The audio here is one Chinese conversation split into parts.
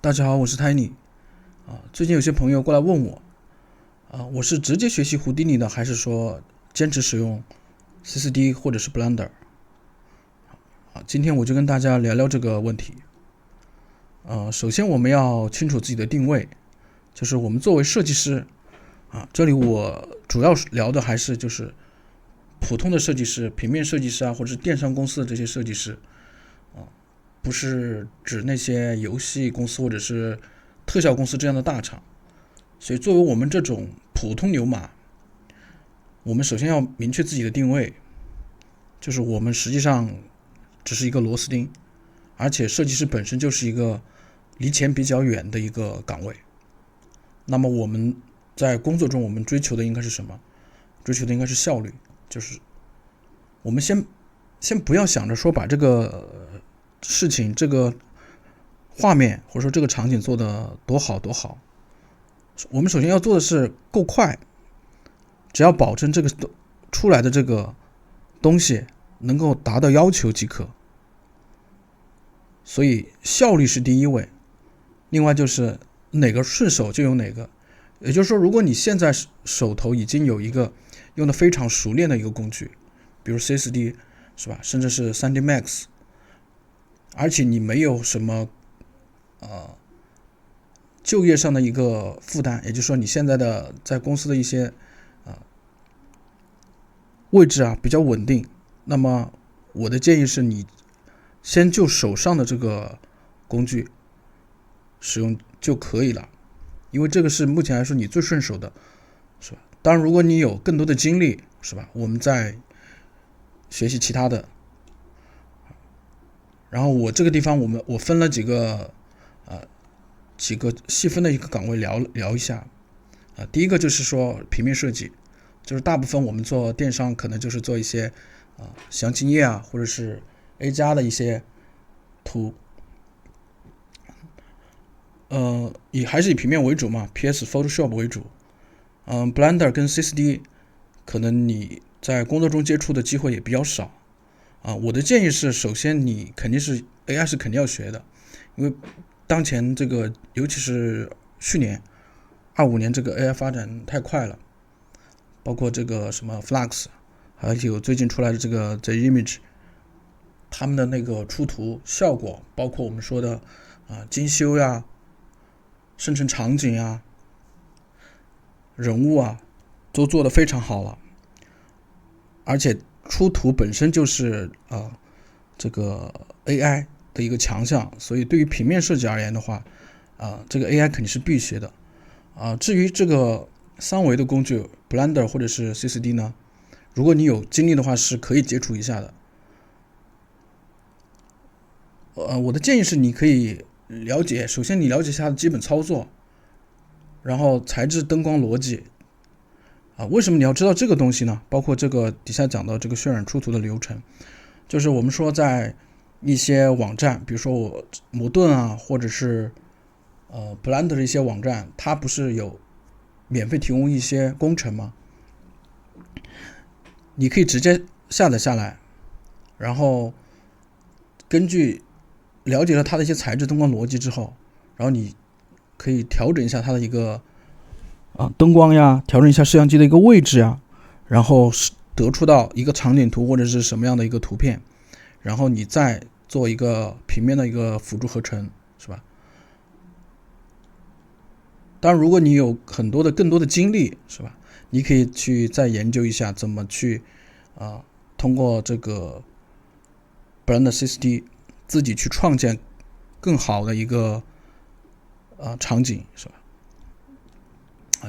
大家好，我是 Tiny 最近有些朋友过来问我我是直接学习胡迪尼的，还是说坚持使用 CCD 或者是 Blender 今天我就跟大家聊聊这个问题。首先我们要清楚自己的定位，就是我们作为设计师这里我主要聊的还是就是普通的设计师、平面设计师或者是电商公司的这些设计师不是指那些游戏公司或者是特效公司这样的大厂。所以作为我们这种普通牛马，我们首先要明确自己的定位，就是我们实际上只是一个螺丝钉，而且设计师本身就是一个离钱比较远的一个岗位。那么我们在工作中我们追求的应该是什么？追求的应该是效率，就是我们先不要想着说把这个事情、这个画面或者说这个场景做得多好多好，我们首先要做的是够快，只要保证这个出来的这个东西能够达到要求即可。所以效率是第一位，另外就是哪个顺手就用哪个。也就是说，如果你现在手头已经有一个用的非常熟练的一个工具，比如 CSD 是吧，甚至是 3D Max， 而且你没有什么就业上的一个负担，也就是说你现在的在公司的一些位置比较稳定，那么我的建议是你先就手上的这个工具使用就可以了，因为这个是目前来说你最顺手的，是吧？当然如果你有更多的精力，是吧，我们再学习其他的。然后我这个地方我分了几个细分的一个岗位聊一下第一个就是说平面设计，就是大部分我们做电商可能就是做一些详情页或者是 A 加的一些图，还是以平面为主嘛 ，PS Photoshop 为主。Blender 跟 CCD 可能你在工作中接触的机会也比较少我的建议是，首先你肯定是 AI 是肯定要学的，因为当前这个尤其是去年25年这个 AI 发展太快了，包括这个什么 Flux， 还有最近出来的这个 The Image， 他们的那个出图效果，包括我们说的精修生成场景人物都做得非常好了，而且出图本身就是这个 AI 的一个强项，所以对于平面设计而言的话这个 AI 肯定是必学的至于这个三维的工具 Blender 或者是 CCD 呢，如果你有精力的话是可以接触一下的。我的建议是你可以了解，首先你了解一下它的基本操作，然后材质、灯光逻辑为什么你要知道这个东西呢？包括这个底下讲到这个渲染出图的流程，就是我们说在一些网站，比如说我摩顿或者是Blender 的一些网站，它不是有免费提供一些工程吗？你可以直接下载下来，然后根据了解了它的一些材质、灯光逻辑之后，然后你可以调整一下它的一个灯光调整一下摄像机的一个位置然后得出到一个场景图或者是什么样的一个图片，然后你再做一个平面的一个辅助合成，是吧？当然如果你有更多的精力，是吧，你可以去再研究一下怎么去通过这个 Blender CCD 自己去创建更好的一个场景，是吧？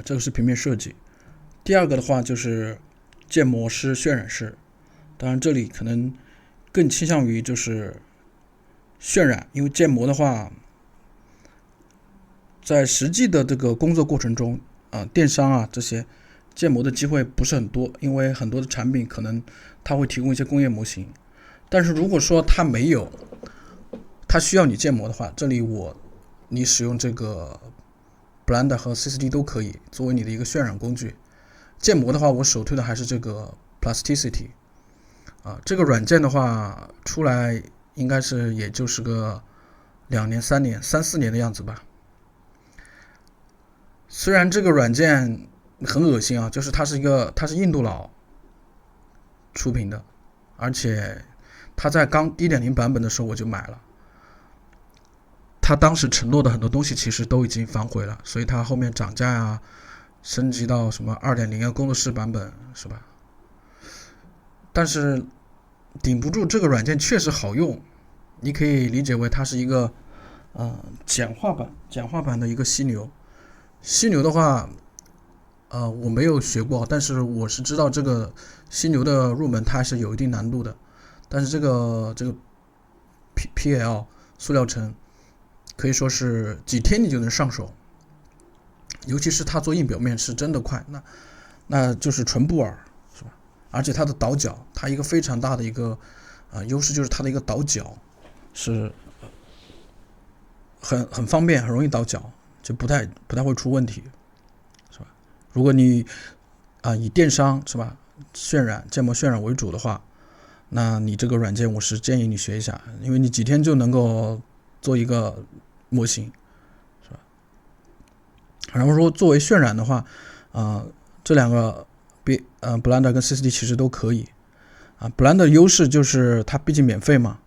这个是平面设计。第二个的话就是建模师、渲染师，当然这里可能更倾向于就是渲染，因为建模的话在实际的这个工作过程中电商这些建模的机会不是很多，因为很多的产品可能它会提供一些工业模型，但是如果说它没有，它需要你建模的话，这里你使用这个 Blender 和 CCD 都可以作为你的一个渲染工具。建模的话，我首推的还是这个 Plasticity 这个软件的话出来应该是也就是个2年、3年、3、4年的样子吧。虽然这个软件很恶心啊，就是它是印度佬出品的，而且它在刚 1.0 版本的时候我就买了，它当时承诺的很多东西其实都已经反悔了，所以它后面涨价啊，升级到什么 2.0 啊工作室版本是吧？但是顶不住这个软件确实好用，你可以理解为它是一个简化版的一个犀牛。犀牛的话，我没有学过，但是我是知道这个犀牛的入门它还是有一定难度的。但是这个 PL 塑料城可以说是几天你就能上手，尤其是它做硬表面是真的快，那就是纯布尔是吧？而且它的倒角，它一个非常大的一个优势就是它的一个倒角是很方便，很容易倒角，就不太会出问题，是吧？如果你以电商是吧建模渲染为主的话，那你这个软件我是建议你学一下，因为你几天就能够做一个模型，是吧？然后说作为渲染的话，这两个Blender 跟 CCD 其实都可以Blender 的优势就是它毕竟免费嘛，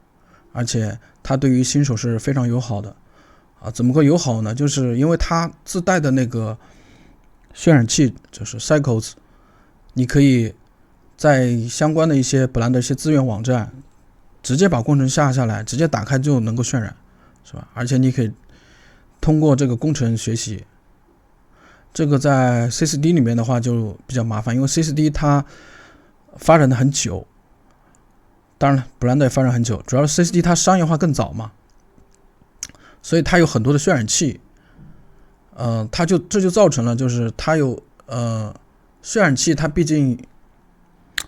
而且它对于新手是非常友好的怎么个友好呢？就是因为它自带的那个渲染器就是 Cycles， 你可以在相关的一些Blender一些资源网站直接把工程下来，直接打开就能够渲染，是吧？而且你可以通过这个工程学习。这个在 CCD 里面的话就比较麻烦，因为 CCD 它发展的很久，当然了 Blender 也发展很久，主要是 CCD 它商业化更早嘛，所以它有很多的渲染器，这就造成了就是它有渲染器，它毕竟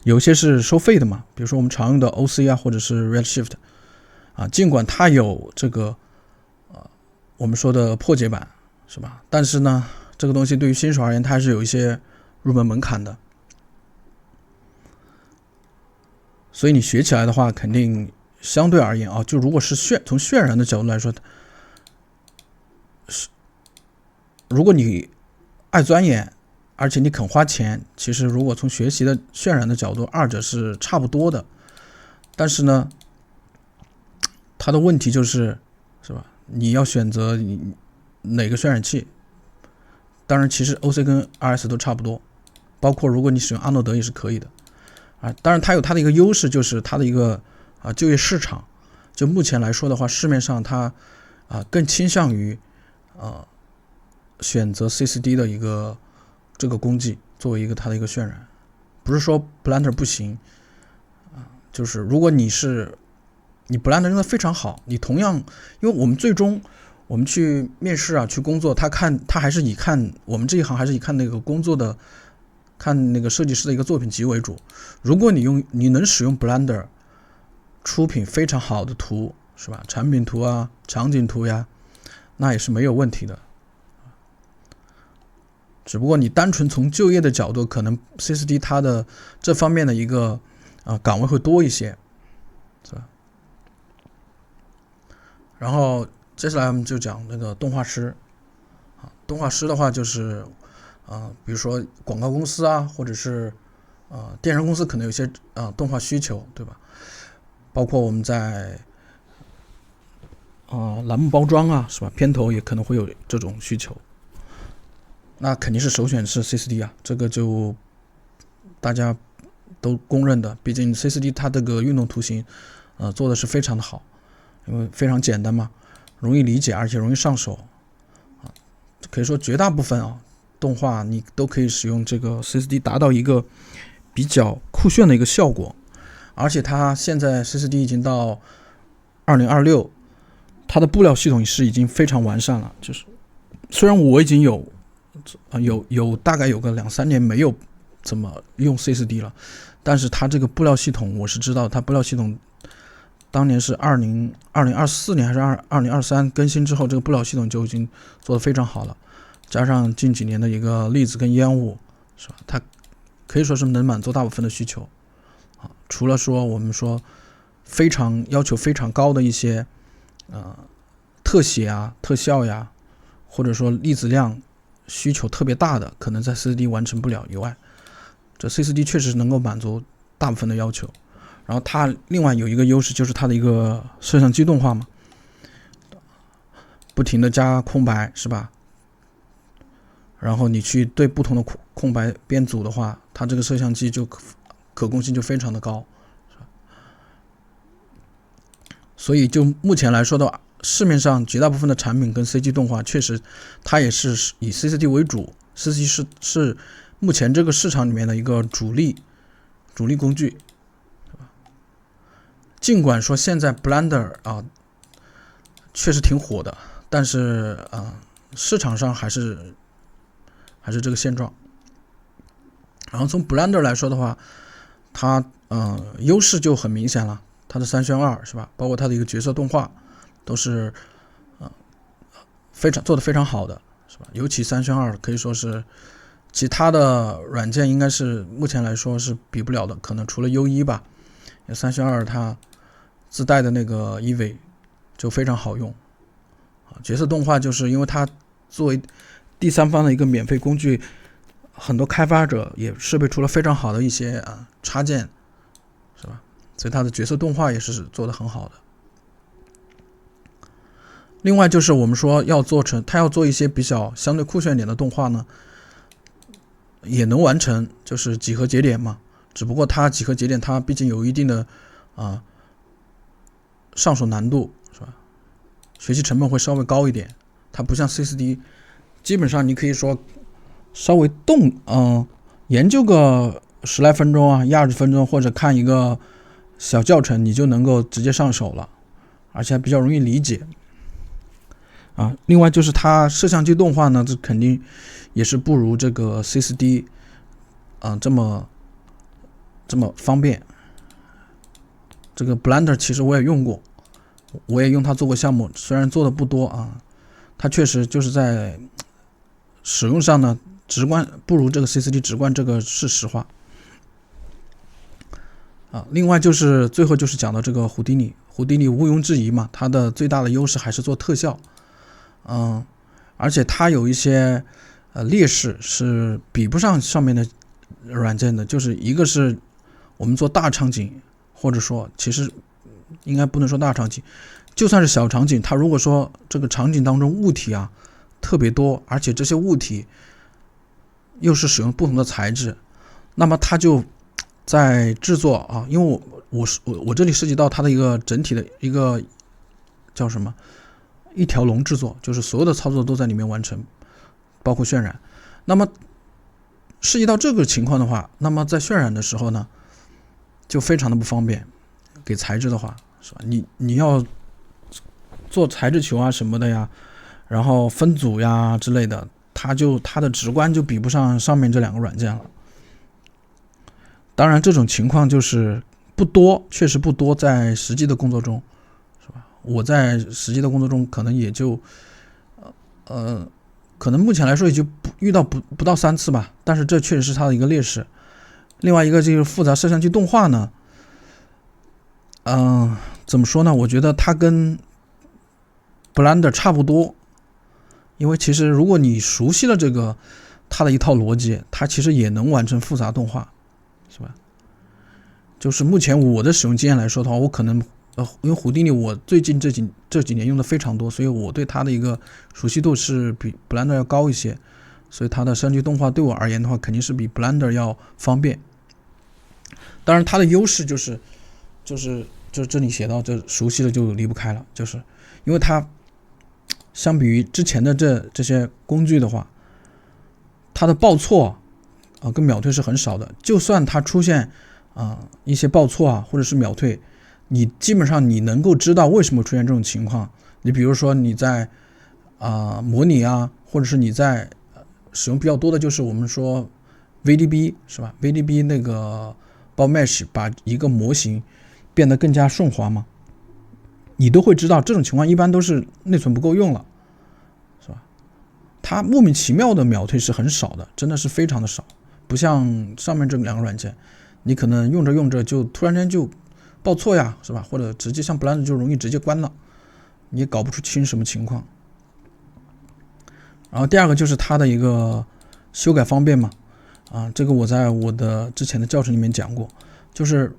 有些是收费的嘛，比如说我们常用的 OC 或者是 Redshift 尽管它有这个我们说的破解版是吧？但是呢，这个东西对于新手而言，它还是有一些入门门槛的，所以你学起来的话，肯定相对而言就如果是从渲染的角度来说，如果你爱钻研，而且你肯花钱，其实如果从学习的渲染的角度，二者是差不多的。但是呢，它的问题是吧？你要选择哪个渲染器？当然，其实 OC 跟 RS 都差不多，包括如果你使用阿诺德也是可以的当然，它有它的一个优势，就是它的一个就业市场。就目前来说的话，市面上它更倾向于选择 CCD 的一个这个工具作为它的一个渲染，不是说 Blender 不行就是如果你 Blender 用的非常好，你同样，因为我们最终我们去面试去工作，他还是以看我们这一行还是以看那个工作的，看那个设计师的一个作品集为主。如果你能使用 Blender 出品非常好的图是吧，产品图场景图呀，那也是没有问题的。只不过你单纯从就业的角度，可能 CCD 它的这方面的一个岗位会多一些，是吧？然后接下来我们就讲那个动画师动画师的话就是比如说广告公司或者是电商公司可能有些动画需求，对吧？包括我们在栏目包装是吧？片头也可能会有这种需求，那肯定是首选是 CCD 这个就大家都公认的，毕竟 CCD 它这个运动图形做的是非常的好，因为非常简单嘛，容易理解，而且容易上手可以说绝大部分动画你都可以使用这个 CCD 达到一个比较酷炫的一个效果。而且它现在 CCD 已经到2026，它的布料系统是已经非常完善了，就是虽然我已经有大概有个2-3年没有怎么用 CCD 了，但是它这个布料系统我是知道，它布料系统当年是2024年还是2023更新之后，这个布料系统就已经做得非常好了，加上近几年的一个粒子跟烟雾是吧，它可以说是能满足大部分的需求除了说我们说要求非常高的一些特写啊、特效呀，或者说粒子量需求特别大的，可能在 4CD 完成不了以外，这 4CD 确实能够满足大部分的要求。然后它另外有一个优势就是它的一个摄像机动画嘛，不停的加空白是吧？然后你去对不同的空白编组的话，它这个摄像机就可控性就非常的高，是吧？所以就目前来说的话，市面上绝大部分的产品跟 CG 动画确实它也是以 CCD 为主， CCD 是目前这个市场里面的一个主力工具。尽管说现在 Blender 确实挺火的，但是市场上还是这个现状。然后从 Blender 来说的话，它优势就很明显了，它的3选2是吧？包括它的一个角色动画都是做得非常好的，是吧？尤其3选2可以说是其他的软件应该是目前来说是比不了的，可能除了 U1 吧。3选2它自带的那个 EV 就非常好用，角色动画就是因为它作为第三方的一个免费工具，很多开发者也设备出了非常好的一些插件，是吧？所以它的角色动画也是做得很好的。另外就是我们说它要做一些比较相对酷炫一点的动画呢，也能完成，就是几何节点嘛。只不过它几何节点它毕竟有一定的上手难度，是吧？学习成本会稍微高一点，它不像 CCD， 基本上你可以说稍微研究个10来分钟20分钟，或者看一个小教程，你就能够直接上手了，而且还比较容易理解另外就是它摄像机动画呢，这肯定也是不如这个 CCD 这么方便。这个 Blender 其实我也用过，我也用它做过项目，虽然做的不多它确实就是在使用上呢，直观不如这个 CCD 直观，这个是实话另外就是最后就是讲到这个胡迪尼毋庸置疑嘛，它的最大的优势还是做特效，而且它有一些劣势是比不上上面的软件的，就是一个是我们做大场景，或者说其实应该不能说大场景，就算是小场景，它如果说这个场景当中物体特别多，而且这些物体又是使用不同的材质，那么它就在制作因为我这里涉及到它的一个整体的一个叫什么一条龙制作，就是所有的操作都在里面完成，包括渲染。那么涉及到这个情况的话，那么在渲染的时候呢，就非常的不方便。给材质的话，是吧？你要做材质球什么的呀，然后分组呀之类的，它的直观就比不上上面这两个软件了。当然这种情况就是不多，确实不多，在实际的工作中，是吧？我在实际的工作中可能也就可能目前来说也就遇到不到3次吧，但是这确实是它的一个劣势。另外一个就是复杂摄像机动画呢，怎么说呢？我觉得它跟 Blender 差不多，因为其实如果你熟悉了它的一套逻辑，它其实也能完成复杂动画，是吧？就是目前我的使用经验来说的话，我可能因为胡迪尼我最近这几年用的非常多，所以我对它的一个熟悉度是比 Blender 要高一些，所以它的摄像机动画对我而言的话，肯定是比 Blender 要方便。当然它的优势就是这里写到，这熟悉了就离不开了，就是因为它相比于之前的这些工具的话，它的报错跟秒退是很少的，就算它出现一些报错或者是秒退，你基本上你能够知道为什么出现这种情况。你比如说你在模拟或者是你在使用比较多的就是我们说 VDB 是吧？ VDB 那个包 mesh 把一个模型变得更加顺滑嘛，你都会知道这种情况一般都是内存不够用了，是吧？它莫名其妙的秒退是很少的，真的是非常的少，不像上面这两个软件，你可能用着就突然间就报错呀，是吧？或者直接像 Blender 就容易直接关了，你也搞不出清什么情况。然后第二个就是它的一个修改方便嘛，这个我在我的之前的教程里面讲过，就是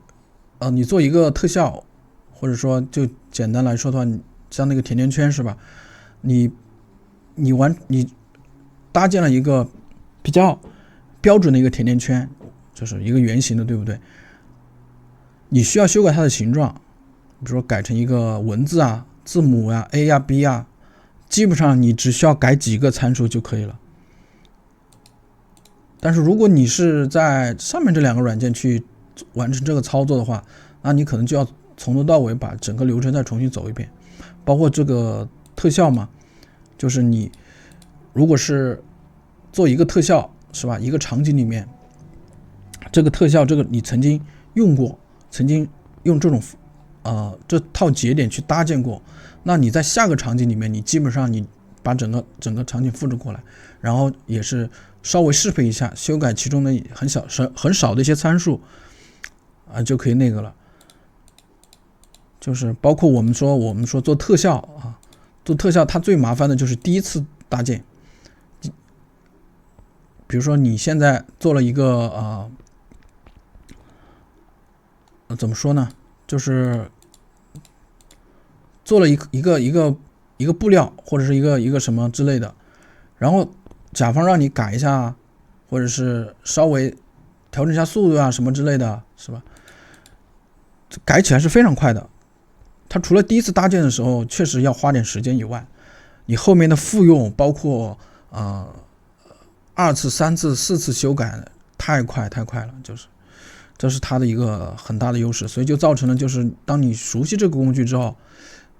你做一个特效，或者说就简单来说的话，你像那个甜甜圈是吧？你搭建了一个比较标准的一个甜甜圈，就是一个圆形的，对不对？你需要修改它的形状，比如说改成一个文字啊、字母啊、A 呀、B 呀，基本上你只需要改几个参数就可以了。但是如果你是在上面这2个软件去完成这个操作的话，那你可能就要从头到尾把整个流程再重新走一遍，包括这个特效嘛，就是你如果是做一个特效是吧，一个场景里面这个特效这个你曾经用过，曾经用这种这套节点去搭建过，那你在下个场景里面你基本上你把整个场景复制过来，然后也是稍微适配一下，修改其中的很少的一些参数就可以那个了。就是包括我们说做特效做特效它最麻烦的就是第一次搭建。比如说你现在做了一个怎么说呢，就是做了一个布料或者是一个什么之类的，然后甲方让你改一下，或者是稍微调整一下速度什么之类的，是吧？改起来是非常快的。它除了第一次搭建的时候确实要花点时间以外，你后面的复用包括2次、3次、4次修改太快了，这是它的一个很大的优势，所以就造成了就是当你熟悉这个工具之后，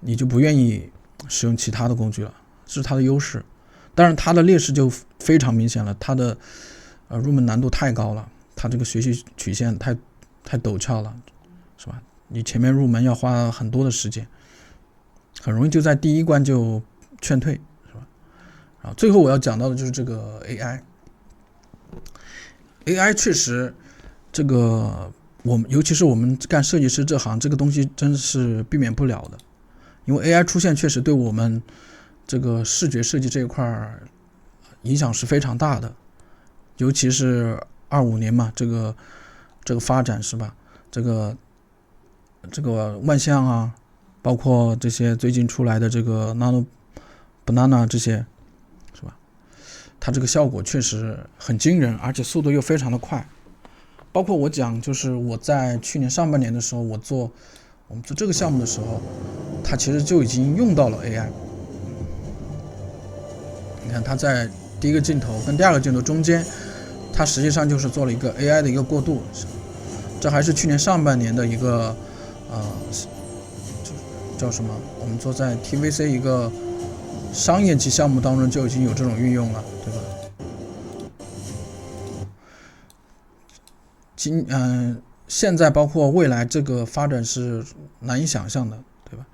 你就不愿意使用其他的工具了，这是它的优势。当然它的劣势就非常明显了，它的入门难度太高了，它这个学习曲线太陡峭了，是吧？你前面入门要花很多的时间，很容易就在第一关就劝退，是吧？然后最后我要讲到的就是这个 AI 确实这个尤其是我们干设计师这行，这个东西真是避免不了的，因为 AI 出现确实对我们这个视觉设计这一块影响是非常大的，尤其是25年嘛，这个发展是吧？这个万象包括这些最近出来的这个 Nano Banana 这些，是吧？它这个效果确实很惊人，而且速度又非常的快。包括我讲，就是我在去年上半年的时候，我们做这个项目的时候，它其实就已经用到了 AI。你看它在第一个镜头跟第二个镜头中间，它实际上就是做了一个 AI 的一个过渡。这还是去年上半年的一个叫什么？我们做在 TVC 一个商业级项目当中就已经有这种运用了，对吧？现在包括未来这个发展是难以想象的，对吧？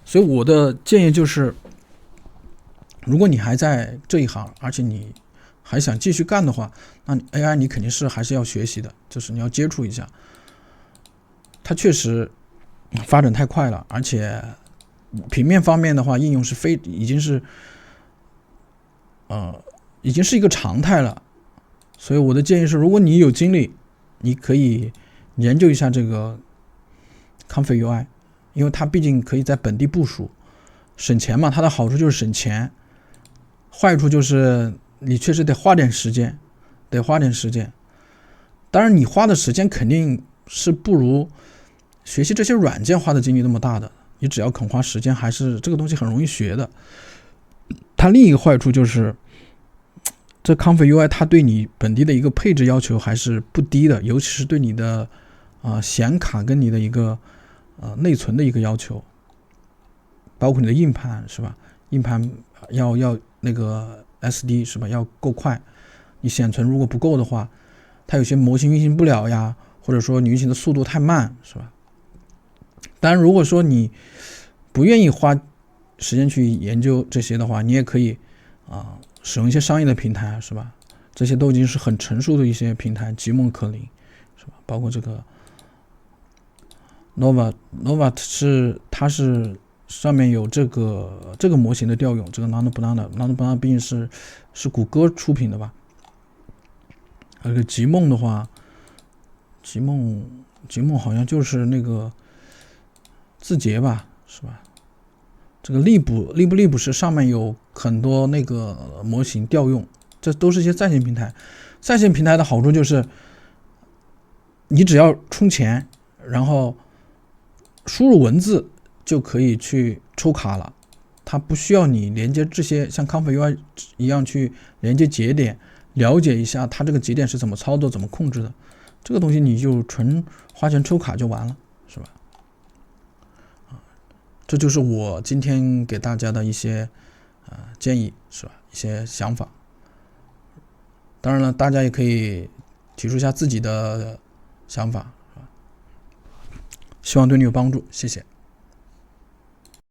所以我的建议就是，如果你还在这一行，而且你还想继续干的话，那 AI 你肯定是还是要学习的，就是你要接触一下。它确实发展太快了，而且平面方面的话，应用是已经是一个常态了。所以我的建议是，如果你有精力，你可以研究一下这个 Comfy UI， 因为它毕竟可以在本地部署，省钱嘛。它的好处就是省钱，坏处就是你确实得花点时间。当然，你花的时间肯定是不如学习这些软件花的精力那么大的。你只要肯花时间，还是这个东西很容易学的。它另一个坏处就是，这 Comfy UI 它对你本地的一个配置要求还是不低的，尤其是对你的显卡跟你的一个内存的一个要求，包括你的硬盘是吧？硬盘要那个 SD 是吧？要够快。你显存如果不够的话，它有些模型运行不了呀，或者说你运行的速度太慢是吧？当然，如果说你不愿意花时间去研究这些的话，你也可以使用一些商业的平台是吧？这些都已经是很成熟的一些平台，吉梦可灵是吧？包括这个 Nova 它是上面有这个模型的调用，这个 Nano Banana 毕竟是谷歌出品的吧。那个极梦的话，极梦好像就是那个字节吧，是吧？这个利卜是上面有很多那个模型调用，这都是一些在线平台。在线平台的好处就是，你只要充钱，然后输入文字就可以去抽卡了，它不需要你连接这些像 Comfort UI 一样去连接节点，了解一下它这个节点是怎么操作、怎么控制的。这个东西你就纯花钱抽卡就完了，是吧？这就是我今天给大家的一些建议，是吧？一些想法。当然了，大家也可以提出一下自己的想法，希望对你有帮助，谢谢。